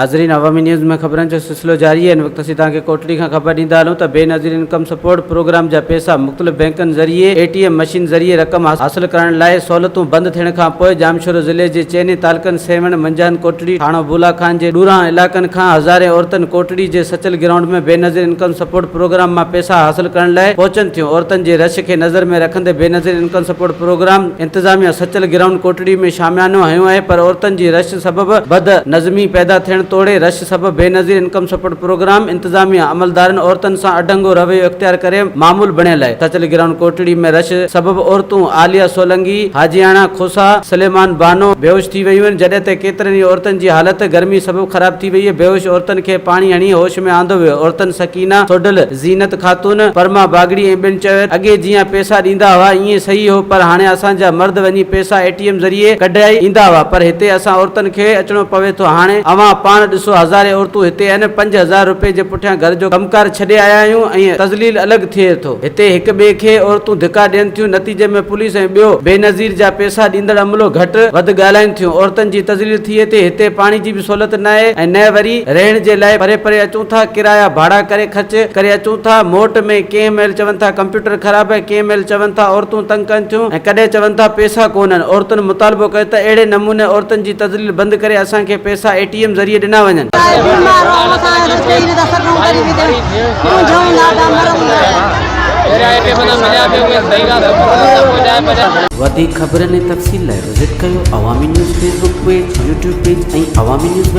नाज़रीन, अवामी न्यूज़ में खबरन जो सिलसिलो जारी है। इन वक्त असीं तव्हांखे कोटली खां ख़बर ॾींदा हलूं त बेनज़ीर इनकम सपोर्ट प्रोग्राम जा पैसा मुख़्तलिफ़ बैंकनि ज़रिए ATM मशीन ज़रिए रक़म हासिल करण लाइ सहूलियतूं बंदि थियण खां पोइ जामशोरो ज़िले जे चइनी तालुक़नि सेवण, मंझान, कोटड़ी, थाणो बुला खान जे ॾूरां इलाइक़नि खां हज़ारे औरतुनि कोटड़ी जे सचल ग्राउंड में बेनज़ीर इनकम सपोर्ट प्रोग्राम मां पैसा हासिल करण लाइ पहुचनि थियूं। औरतुनि जे रश खे नज़र में रखंदे बेनज़ीर इनकम सपोर्ट प्रोग्राम इंतज़ामिया सचल ग्राउंड कोटड़ी में शामियानो हयो आहे, पर औरतुनि जी रश सबबि बदनज़मी पैदा थियण तोड़े रश सबबि बेनज़ीर इनकम सपोर्ट प्रोग्राम इंतज़ामिया अमलदारनि औरतुनि सां अडंगो रवैयो इख्तियार करे मामूल बणियल आहे। सचल ग्राउंड कोटड़ी में रश सबबि औरतूं आलिया सोलंगी, हाजियाना खोसा, सलेमान बानो बेहोश थी वयूं आहिनि, जॾहिं त केतिरनि ई औरतुनि जी हालत गर्मी सबबि ख़राब थी वई आहे। बेहोश औरतुनि खे पाणी हणी होश में आंदो वियो। औरतुनि सकीना सोडल, ज़ीनत ख़ातून, परमा बागड़ी ऐं ॿिनि चयो अॻे जीअं पैसा ॾींदा हुआ ईअं सही हो, पर हाणे असांजा मर्द वञी पैसा ATM ज़रिए कढाए ईंदा हुआ, पर हिते असां औरतुनि खे अचणो पवे थो। हाणे अवां पाण ॾिसो, हज़ारे औरतूं हिते आहिनि, 5000 रुपए जे पुठियां घर जो कमकार छॾे आया आहियूं ऐं तज़लील अलॻि थिए थो। हिते हिक ॿिए खे औरतूं धिका ॾियनि थियूं। नतीजे में पुलिस ऐं ॿियो बेनज़ीर जा पैसा ॾींदड़ अमलो घटि वधि ॻाल्हाइनि थियूं। औरतुनि जी तज़लील थिए थी। हिते पाणी जी बि सहूलियत न आहे ऐं न वरी रहण जे लाइ परे परे अचूं था, किराया भाड़ा करे ख़र्च करे अचूं था। मोट में कंहिं महिल चवनि था कंप्यूटर ख़राब आहे, कंहिं महिल चवनि था औरतूं तंग कनि थियूं ऐं कॾहिं चवनि था पैसा कोन्हनि। औरतुनि मुतालबो कयो त अहिड़े नमूने औरतुनि जी तज़लील बंदि करे असांखे पैसा ATM ज़रिए ॾिना वञनि। वधीक ख़बरनि ऐं तफ़सील लाइ विज़िट कयो अवामी news Facebook page, YouTube page ऐं अवामी न्यूज़